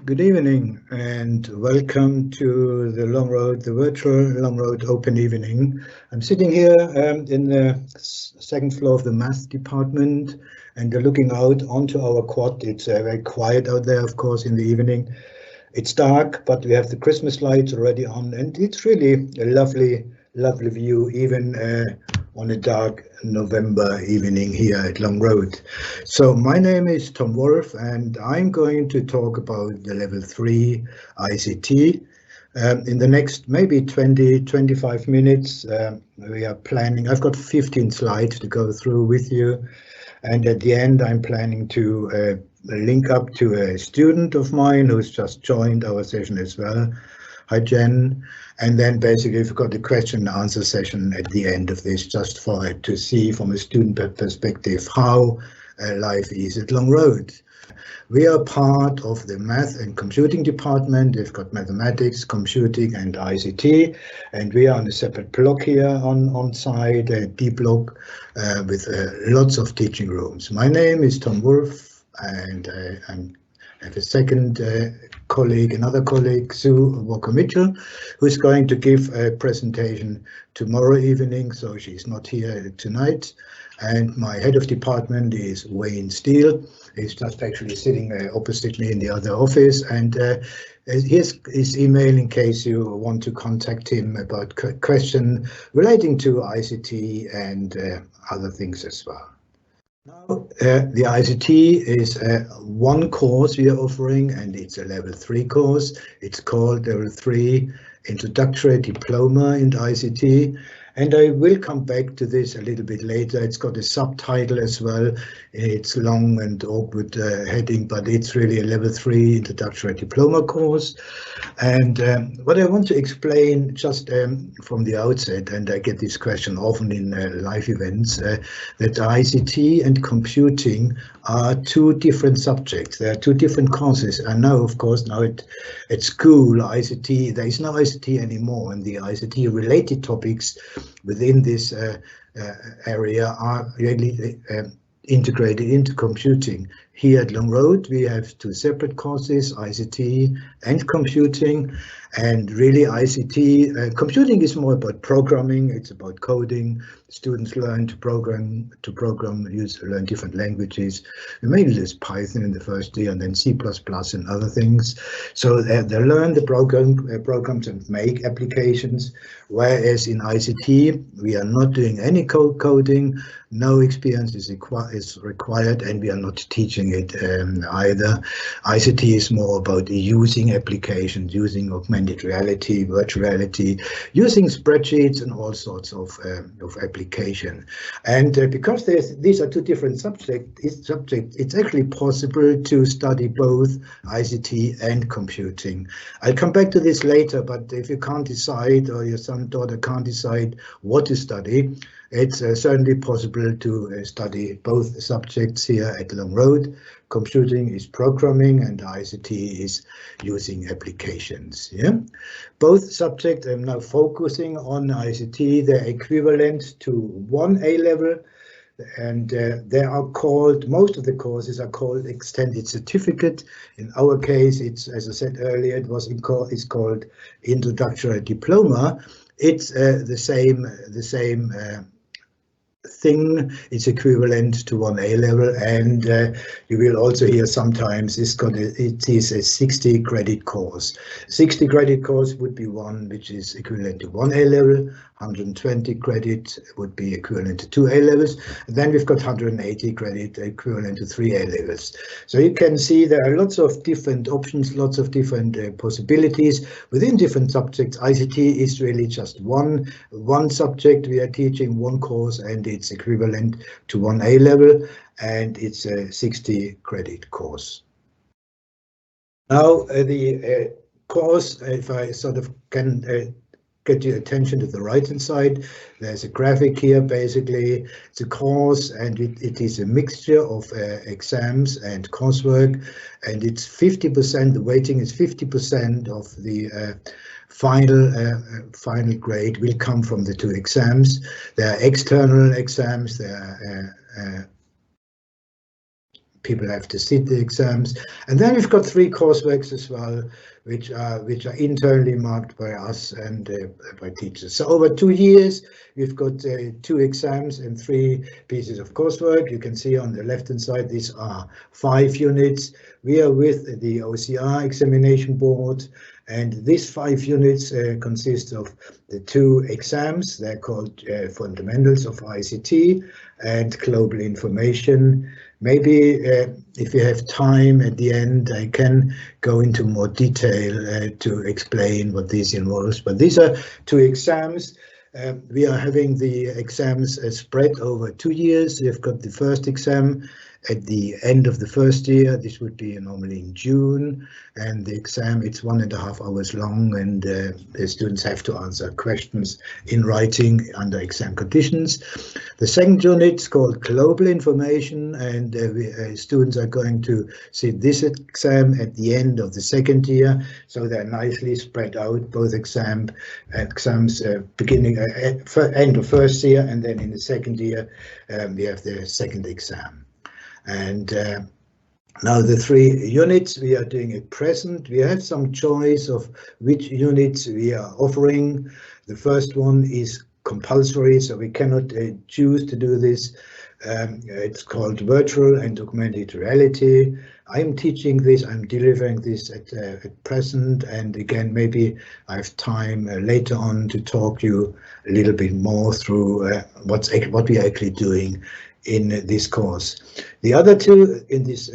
Good evening and welcome to the virtual Long Road Open Evening. I'm sitting here in the second floor of the math department and looking out onto our quad. It's very quiet out there, of course, in the evening. It's dark, but we have the Christmas lights already on, and it's really a lovely view, even on a dark November evening here at Long Road. So my name is Tom Wolf, and I'm going to talk about the Level 3 ICT. In the next maybe 20-25 minutes, we are planning. I've got 15 slides to go through with you. And at the end, I'm planning to link up to a student of mine who's just joined our session as well. Hi, Jen. And then basically we've got a question and answer session at the end of this, just for it to see from a student perspective how life is at Long Road. We are part of the math and computing department. We've got mathematics, computing and ICT, and we are on a separate block here on site, a D block with lots of teaching rooms. My name is Tom Wolf, and I have a second colleague, another colleague, Sue Walker-Mitchell, who's going to give a presentation tomorrow evening, so she's not here tonight. And my head of department is Wayne Steele. He's just actually sitting opposite me in the other office, and here's his email in case you want to contact him about question relating to ICT and other things as well. Now, the ICT is one course we are offering, and it's a Level 3 course. It's called Level 3 Introductory Diploma in ICT. And I will come back to this a little bit later. It's got a subtitle as well. It's long and awkward heading, but it's really a Level 3 Introductory Diploma course. And what I want to explain just from the outset, and I get this question often in live events, that ICT and computing are two different subjects. There are two different courses. I know, of course, now at school, ICT, there is no ICT anymore, and the ICT related topics within this area are really integrated into computing. Here at Long Road, we have two separate courses, ICT and computing. And really ICT, computing is more about programming, it's about coding. Students learn to program, learn different languages. We mainly use Python in the first year and then C++ and other things. So they learn the programs and make applications, whereas in ICT, we are not doing any coding, no experience is required, and we are not teaching it either. ICT is more about using applications, using augmented reality, virtual reality, using spreadsheets and all sorts of application. And because these are two different subjects, it's actually possible to study both ICT and computing. I'll come back to this later, but if you can't decide, or your son, daughter can't decide what to study, it's certainly possible to study both subjects here at Long Road. Computing is programming and ICT is using applications. Yeah, both subjects I'm now focusing on ICT. They're equivalent to one A level, and they are called, most of the courses are called extended certificate. In our case, it's, as I said earlier, it's called introductory diploma. It's the same thing. It's equivalent to one A level, and you will also hear sometimes it is a 60 credit course. 60 credit course would be one which is equivalent to one A level. 120 credit would be equivalent to 2 A levels, and then we've got 180 credit equivalent to 3 A levels. So you can see there are lots of different options, lots of different possibilities within different subjects. ICT is really just one subject we are teaching, one course, and it's equivalent to one A level, and it's a 60 credit course. Now the course, if I sort of can get your attention to the right hand side, there's a graphic here. Basically it's a course, and it is a mixture of exams and coursework, and it's 50%, the weighting is 50% of the final grade will come from the two exams. There are external exams, there are people have to sit the exams. And then we've got 3 courseworks as well, which are internally marked by us and by teachers. So over 2 years, we've got 2 exams and 3 pieces of coursework. You can see on the left-hand side, these are 5 units. We are with the OCR examination board, and these 5 units consist of the 2 exams. They're called Fundamentals of ICT and Global Information. Maybe if you have time at the end, I can go into more detail to explain what this involves. But these are 2 exams. We are having the exams spread over 2 years. We've got the first exam at the end of the first year. This would be normally in June, and the exam, it's 1.5 hours long, and the students have to answer questions in writing under exam conditions. The second unit is called Global Information, and students are going to sit this exam at the end of the second year, so they're nicely spread out, both exams beginning end of first year, and then in the second year we have the second exam. And now the 3 units we are doing at present, we have some choice of which units we are offering. The first one is compulsory, so we cannot choose to do this. It's called Virtual and Augmented Reality. I'm teaching this, I'm delivering this at present, and again, maybe I have time later on to talk you a little bit more through what we are actually doing in this course. The other 2 in this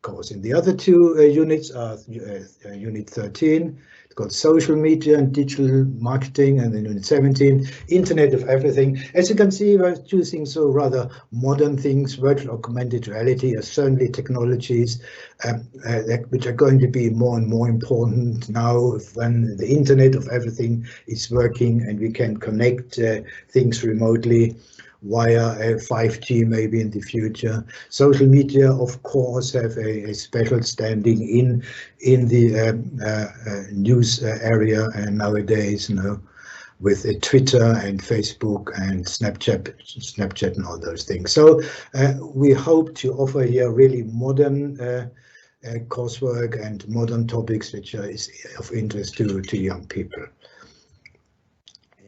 course, in the other 2 units are Unit 13, it's called Social Media and Digital Marketing, and then Unit 17, Internet of Everything. As you can see, we're choosing so rather modern things. Virtual augmented reality are certainly technologies which are going to be more and more important now when the Internet of Everything is working and we can connect things remotely via 5G maybe in the future. Social media, of course, have a special standing in the news area and nowadays, with Twitter and Facebook and Snapchat and all those things. So we hope to offer here really modern coursework and modern topics which are of interest to young people.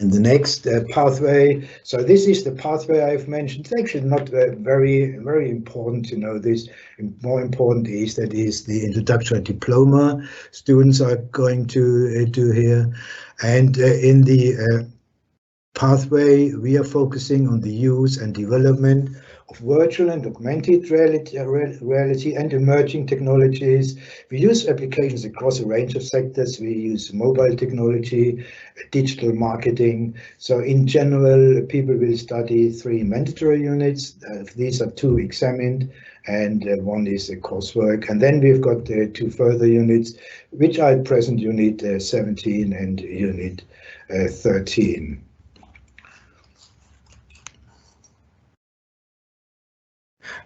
In the next pathway, so this is the pathway I've mentioned. It's actually not very important to know this. More important is that is the introductory diploma students are going to do here. And in the pathway, we are focusing on the use and development of virtual and augmented reality and emerging technologies. We use applications across a range of sectors. We use mobile technology, digital marketing. So in general, people will study 3 mandatory units. These are 2 examined, and 1 is a coursework. And then we've got 2 further units, which are at present Unit 17 and Unit 13.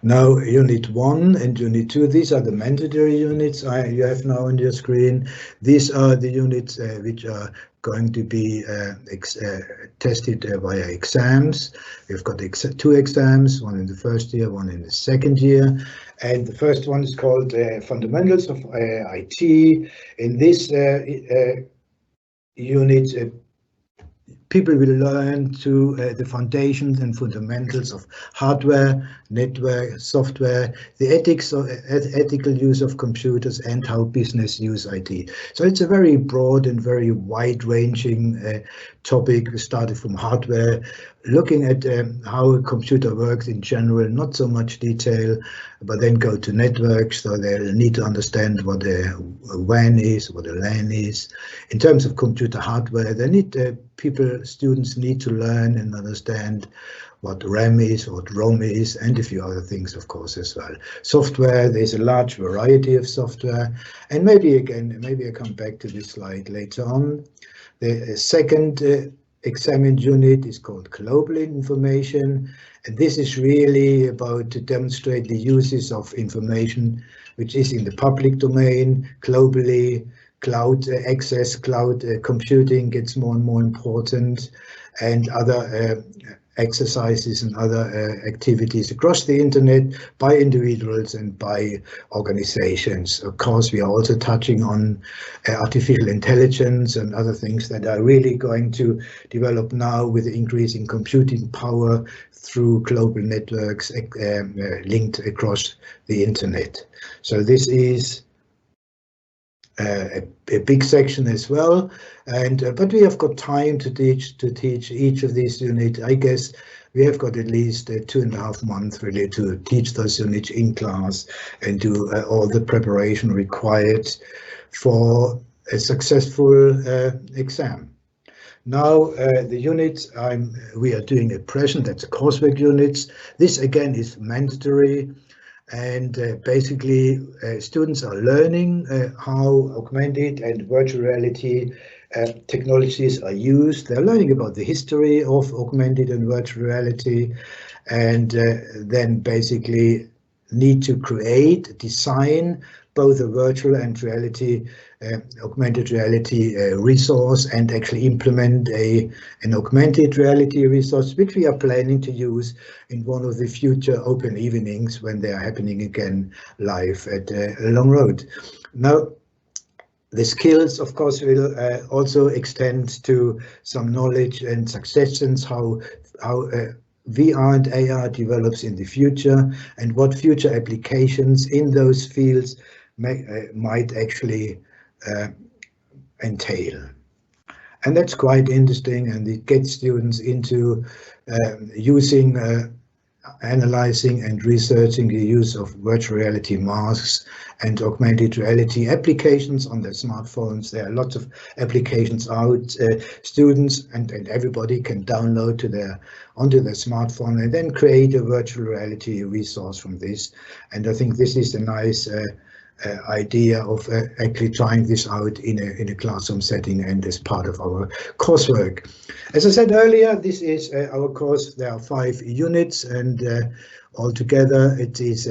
Now, Unit 1 and Unit 2, these are the mandatory units you have now on your screen. These are the units which are going to be tested via exams. We've got 2 exams, 1 in the first year, 1 in the second year. And the first one is called Fundamentals of IT. In this unit, people will learn the foundations and fundamentals of hardware, network, software, the ethical use of computers, and how business use IT. So it's a very broad and very wide-ranging topic. We started from hardware, looking at how a computer works in general, not so much detail, but then go to networks, so they'll need to understand what a WAN is, what a LAN is. In terms of computer hardware, they need students need to learn and understand what RAM is, what ROM is, and a few other things, of course, as well. Software, there's a large variety of software, and maybe I come back to this slide later on. The second examined unit is called Global Information, and this is really about to demonstrate the uses of information which is in the public domain globally. Cloud access, cloud computing gets more and more important, and other exercises and other activities across the internet by individuals and by organizations. Of course, we are also touching on artificial intelligence and other things that are really going to develop now with increasing computing power through global networks linked across the internet. So this is a big section as well, and but we have got time to teach each of these units. I guess we have got at least 2.5 months really to teach those units in class and do all the preparation required for a successful exam. Now the units we are doing at present, that's the coursework units. This again is mandatory. And basically, students are learning how augmented and virtual reality technologies are used. They're learning about the history of augmented and virtual reality, and then basically need to create, design both a virtual and augmented reality resource, and actually implement an augmented reality resource, which we are planning to use in one of the future open evenings when they are happening again live at Long Road. Now, the skills, of course, will also extend to some knowledge and suggestions how VR and AR develops in the future, and what future applications in those fields might actually entail. And that's quite interesting, and it gets students into using, analyzing and researching the use of virtual reality masks and augmented reality applications on their smartphones. There are lots of applications out. Students and everybody can download onto their smartphone and then create a virtual reality resource from this. And I think this is a nice idea of actually trying this out in a classroom setting and as part of our coursework. As I said earlier, this is our course. There are 5 units, and altogether it is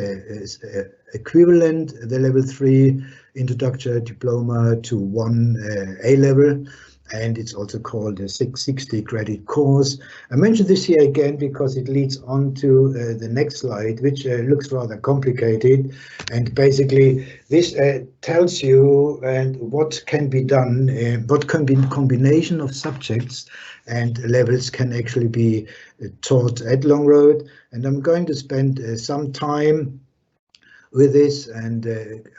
equivalent, the level 3 introductory diploma, to 1 A-level. And it's also called a 660 credit course. I mention this here again because it leads on to the next slide, which looks rather complicated. And basically this tells you what can be done, what combination of subjects and levels can actually be taught at Long Road. And I'm going to spend some time with this, and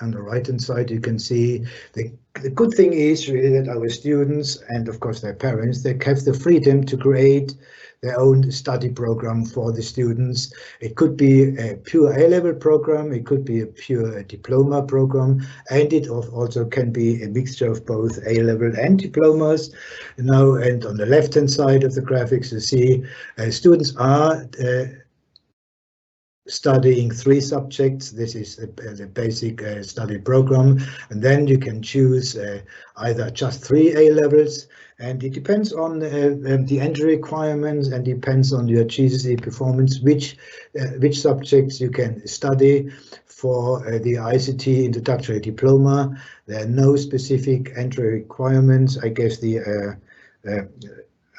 on the right hand side you can see the good thing is really that our students, and of course their parents, they have the freedom to create their own study program for the students. It could be a pure A-level program, it could be a pure diploma program, and it also can be a mixture of both A-level and diplomas. Now, and on the left hand side of the graphics you see students are studying 3 subjects. This is the basic study program, and then you can choose either just 3 A-levels, and it depends on the entry requirements and depends on your GCSE performance which subjects you can study. For the ICT introductory diploma, there are no specific entry requirements. I guess the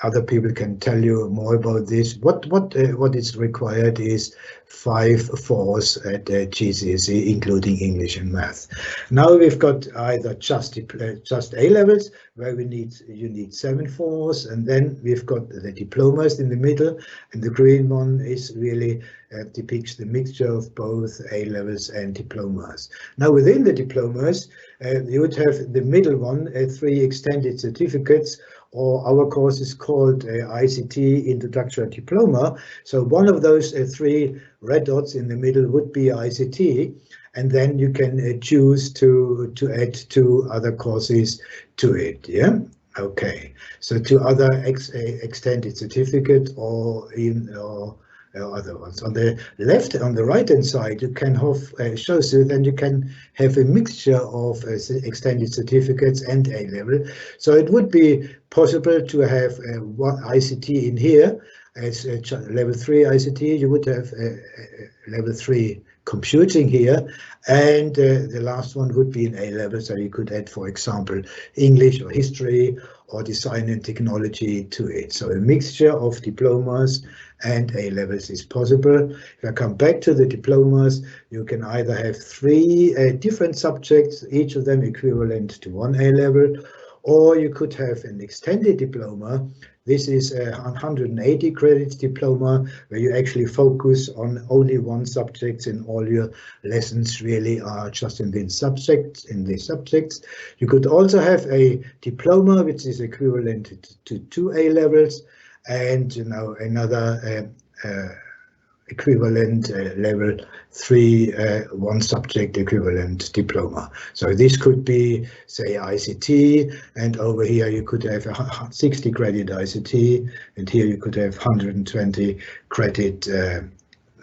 other people can tell you more about this. What is required is 5 4s at GCSE, including English and Math. Now we've got either just A-levels, where you need 7 4s, and then we've got the diplomas in the middle, and the green one is really depicts the mixture of both A-levels and diplomas. Now within the diplomas, you would have the middle one, 3 extended certificates, or our course is called ICT Introductory Diploma. So one of those 3 red dots in the middle would be ICT, and then you can choose to add 2 other courses to it. Yeah. Okay. So 2 other extended certificate or other ones. On the left, on the right hand side, you can have shows you then you can have a mixture of extended certificates and A-level. So it would be possible to have one ICT in here as level 3 ICT. You would have level 3 computing here, and the last one would be an A-level. So you could add, for example, English or history or design and technology to it. So a mixture of diplomas and A-levels is possible. If I come back to the diplomas, you can either have 3 different subjects, each of them equivalent to 1 A-level, or you could have an extended diploma. This is a 180 credits diploma where you actually focus on only one subject, and all your lessons really are just in these subjects. You could also have a diploma which is equivalent to 2 A-levels, and another equivalent level 3 one subject equivalent diploma. So this could be, say, ICT, and over here you could have a 60 credit ICT, and here you could have 120 credit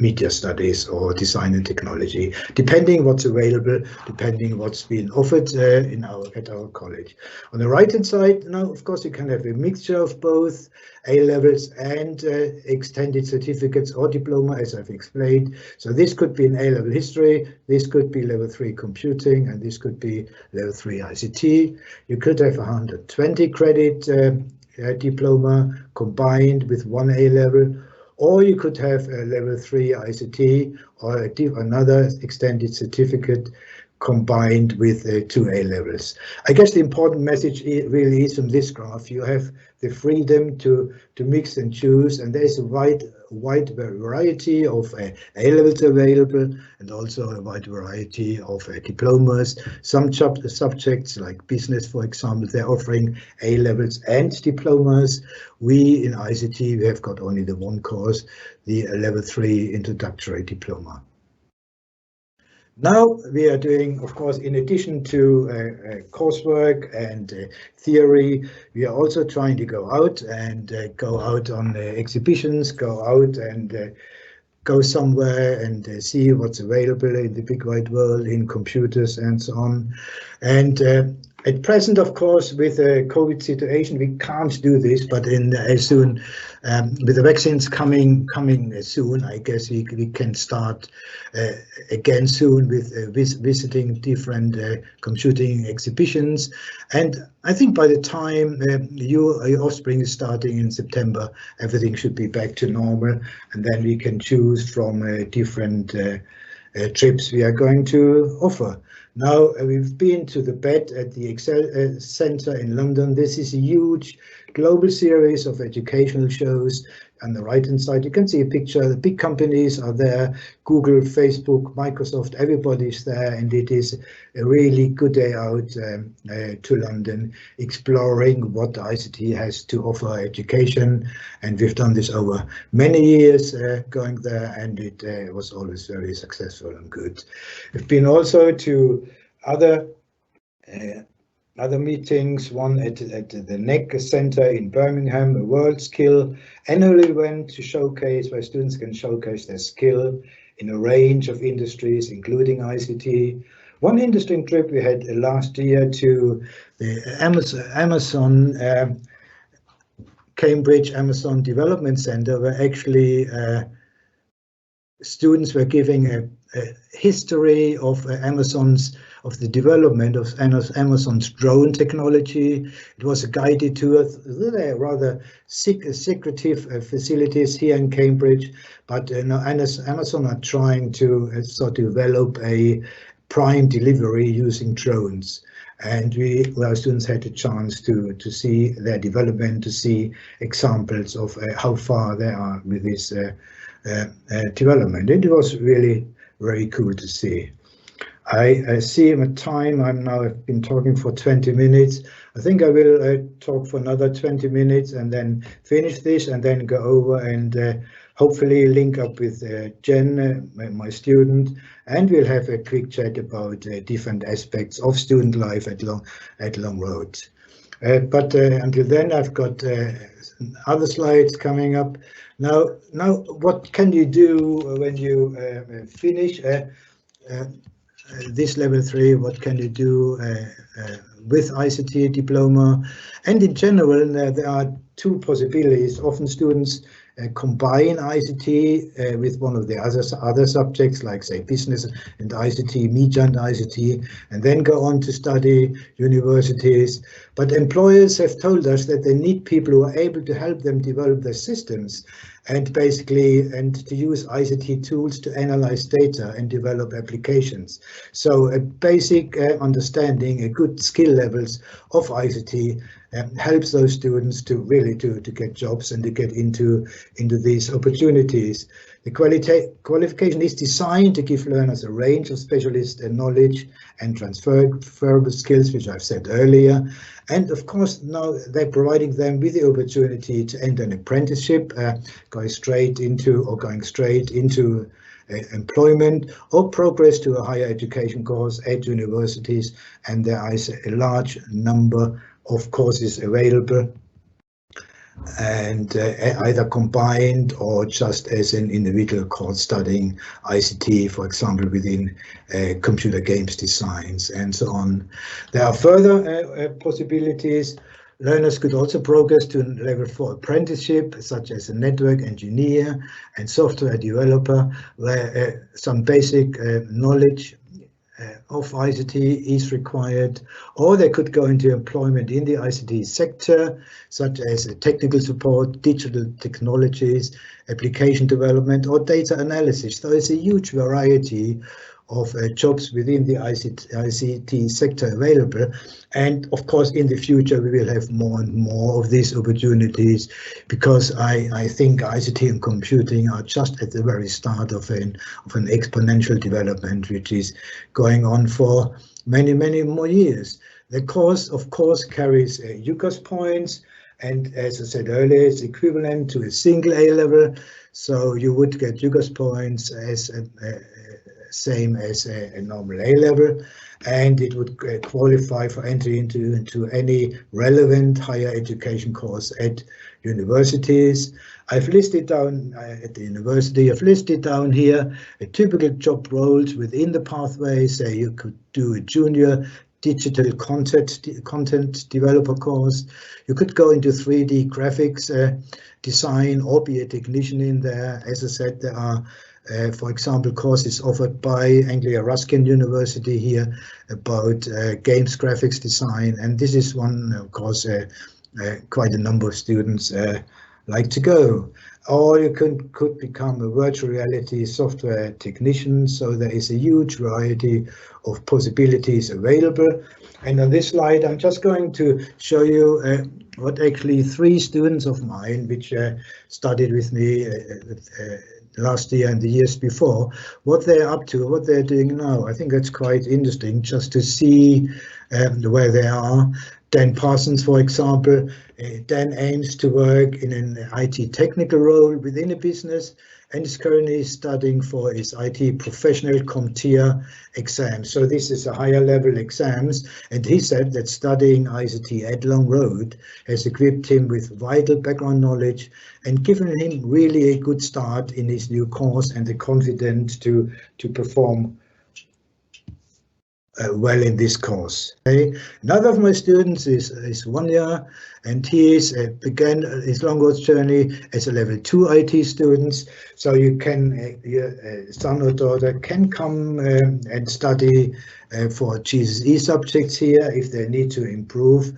media studies or design and technology, depending what's available, depending what's being offered at our college. On the right hand side, now of course you can have a mixture of both A-levels and extended certificates or diploma, as I've explained. So this could be an A-level history, this could be level 3 computing, and this could be level 3 ICT. You could have 120 credit diploma combined with 1 A-level, or you could have a level 3 ICT or another extended certificate combined with 2 A-levels. I guess the important message really is from this graph. You have the freedom to mix and choose, and there's a wide variety of A-levels available, and also a wide variety of diplomas. Some subjects like business, for example, they're offering A-levels and diplomas. We in ICT, we have got only the one course, the level 3 introductory diploma. Now we are doing, of course, in addition to coursework and theory, we are also trying to go out on exhibitions, go out and go somewhere and see what's available in the big wide world, in computers and so on. And at present, of course, with the COVID situation, we can't do this, but as soon with the vaccines coming soon, I guess we can start again soon with visiting different computing exhibitions. And I think by the time your offspring is starting in September, everything should be back to normal, and then we can choose from different trips we are going to offer. Now, we've been to the BED at the Excel Centre in London. This is a huge global series of educational shows. On the right-hand side, you can see a picture. The big companies are there, Google, Facebook, Microsoft, everybody's there, and it is a really good day out to London, exploring what ICT has to offer education. And we've done this over many years going there, and it was always very successful and good. We've been also to other meetings, one at the NEC Centre in Birmingham, a World Skill annual event to showcase, where students can showcase their skill in a range of industries, including ICT. One interesting trip we had last year to the Amazon Cambridge Amazon Development Centre, where actually students were giving a history of the development of Amazon's drone technology. It was a guided tour. They're rather secretive facilities here in Cambridge, but Amazon are trying to sort of develop a prime delivery using drones. And our students had a chance to see their development, to see examples of how far they are with this development. It was really very cool to see. I see my time. I've been talking for 20 minutes. I think I will talk for another 20 minutes and then finish this, and then go over and hopefully link up with Jen, my student, and we'll have a quick chat about different aspects of student life at Longroad. But until then, I've got other slides coming up. Now, what can you do when you finish this level 3? What can you do with ICT diploma? And in general, there are two possibilities. Often students combine ICT with one of the other subjects, like say business and ICT, media and ICT, and then go on to study universities. But employers have told us that they need people who are able to help them develop their systems and to use ICT tools to analyze data and develop applications. So a basic understanding, a good skill levels of ICT helps those students to really to get jobs and to get into these opportunities. The qualification is designed to give learners a range of specialist knowledge and transferable skills, which I've said earlier. And of course, now they're providing them with the opportunity to enter an apprenticeship, going straight into employment, or progress to a higher education course at universities. And there is a large number of courses available, and either combined or just as an individual course studying ICT, for example, within computer games designs and so on. There are further possibilities. Learners could also progress to level 4 apprenticeship, such as a network engineer and software developer, where some basic knowledge of ICT is required, or they could go into employment in the ICT sector, such as technical support, digital technologies, application development, or data analysis. There is a huge variety of jobs within the ICT sector available, and of course in the future we will have more and more of these opportunities, because I think ICT and computing are just at the very start of an exponential development, which is going on for many more years. The course of course carries UCAS points, and as I said earlier, it's equivalent to a single A level, so you would get UCAS points as same as a normal A level, and it would qualify for entry into any relevant higher education course at universities. I've listed down at the university, I've listed down here a typical job roles within the pathway. Say you could do a junior digital content developer course. You could go into 3D graphics design or be a technician in there. As I said, there are for example, courses offered by Anglia Ruskin University here about games graphics design, and this is one, of course, quite a number of students like to go. Or you could become a virtual reality software technician, so there is a huge variety of possibilities available. And on this slide, I'm just going to show you what actually 3 students of mine, which studied with me last year and the years before, what they're up to, what they're doing now. I think that's quite interesting just to see where they are. Dan Parsons, for example, Dan aims to work in an IT technical role within a business and is currently studying for his IT professional CompTIA exam. So this is a higher level exams, and he said that studying ICT at Long Road has equipped him with vital background knowledge and given him really a good start in his new course and the confidence to perform well in this course. Okay. Another of my students is Wanya, and he began his Long Road journey as a level 2 IT student. So you can, your son or daughter can come and study for GCSE subjects here if they need to improve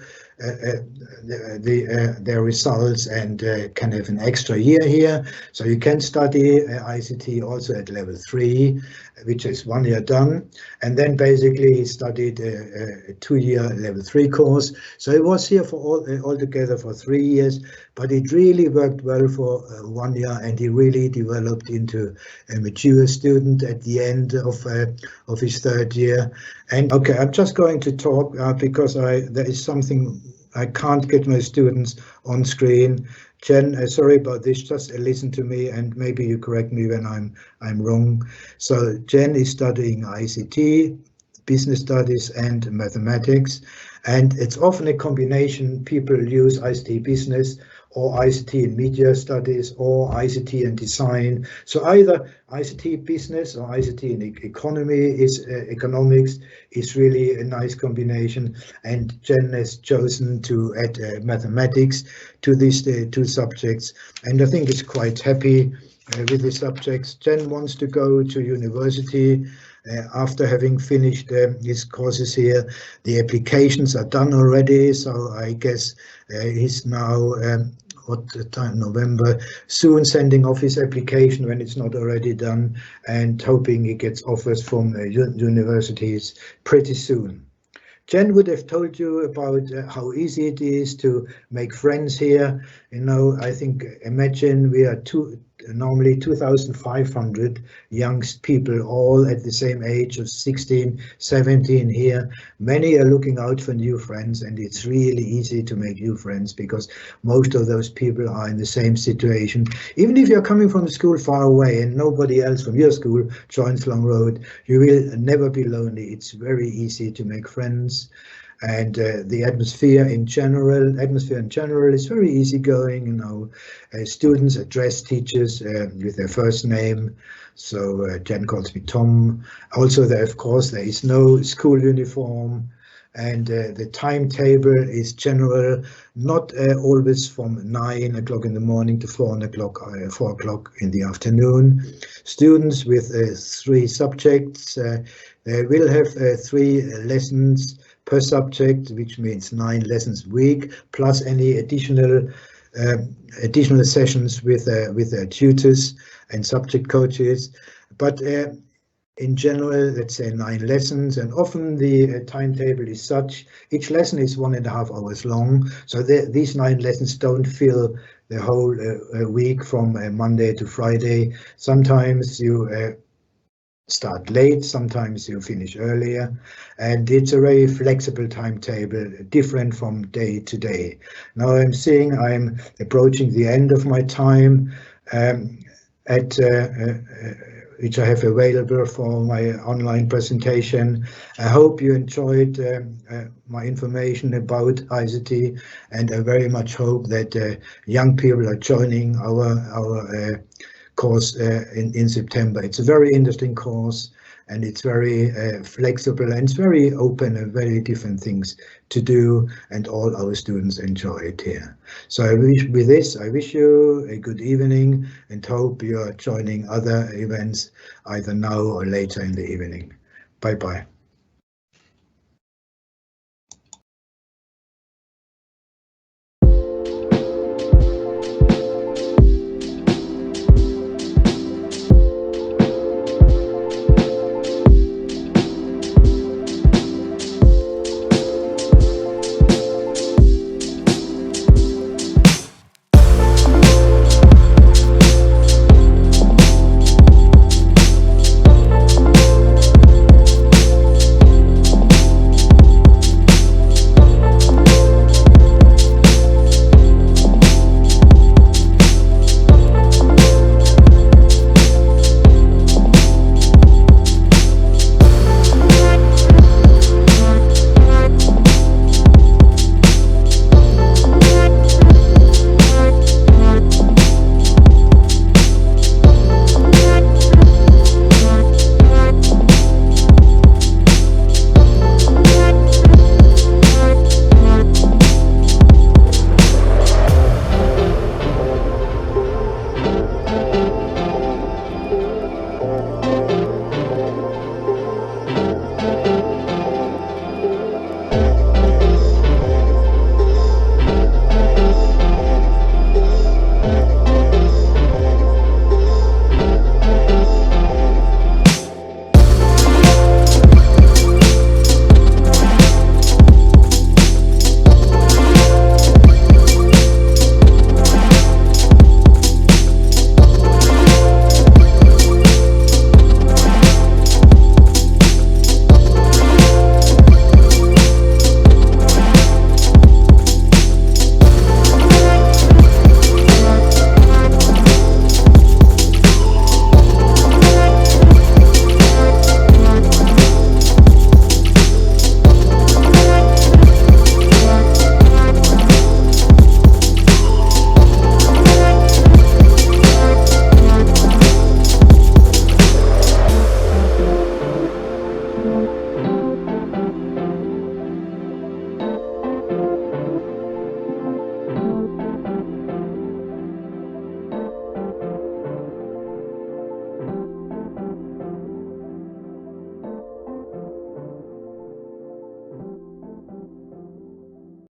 their results and can have an extra year here. So you can study ICT also at level 3, which is 1 year done, and then basically he studied a 2-year level 3 course. So he was here for altogether for 3 years, but it really worked well for 1 year, and he really developed into a mature student at the end of his 3rd year. And okay, I'm just going to talk because there is something I can't get my students on screen. Jen, sorry about this, just listen to me and maybe you correct me when I'm wrong. So Jen is studying ICT, business studies and mathematics, and it's often a combination. People use ICT business or ICT and Media Studies, or ICT and Design. So either ICT Business or ICT and Economics is really a nice combination. And Jen has chosen to add mathematics to these two subjects, and I think it's quite happy with the subjects. Jen wants to go to university after having finished his courses here. The applications are done already, so I guess he's now what time, November, soon sending off his application when it's not already done, and hoping he gets offers from universities pretty soon. Jen would have told you about how easy it is to make friends here. You know, I think, imagine we are normally 2,500 young people, all at the same age of 16, 17 here. Many are looking out for new friends, and it's really easy to make new friends because most of those people are in the same situation. Even if you're coming from a school far away and nobody else from your school joins Long Road, you will never be lonely. It's very easy to make friends. And the atmosphere in general is very easygoing. You know, students address teachers with their first name. So Jen calls me Tom. Also, there is no school uniform, and the timetable is general, not always from 9 o'clock in the morning to 4 o'clock in the afternoon. Students with 3 subjects, they will have 3 lessons per subject, which means 9 lessons a week, plus any additional sessions with their tutors and subject coaches. But in general, let's say 9 lessons, and often the timetable is such, each lesson is 1.5 hours long. So these 9 lessons don't fill the whole week from Monday to Friday. Sometimes you start late, sometimes you finish earlier, and it's a very flexible timetable, different from day to day. Now I'm seeing I'm approaching the end of my time which I have available for my online presentation. I hope you enjoyed my information about ICT, and I very much hope that young people are joining our course in September. It's a very interesting course, and it's very flexible, and it's very open and very different things to do, and all our students enjoy it here. So I wish you a good evening, and hope you are joining other events either now or later in the evening. Bye bye.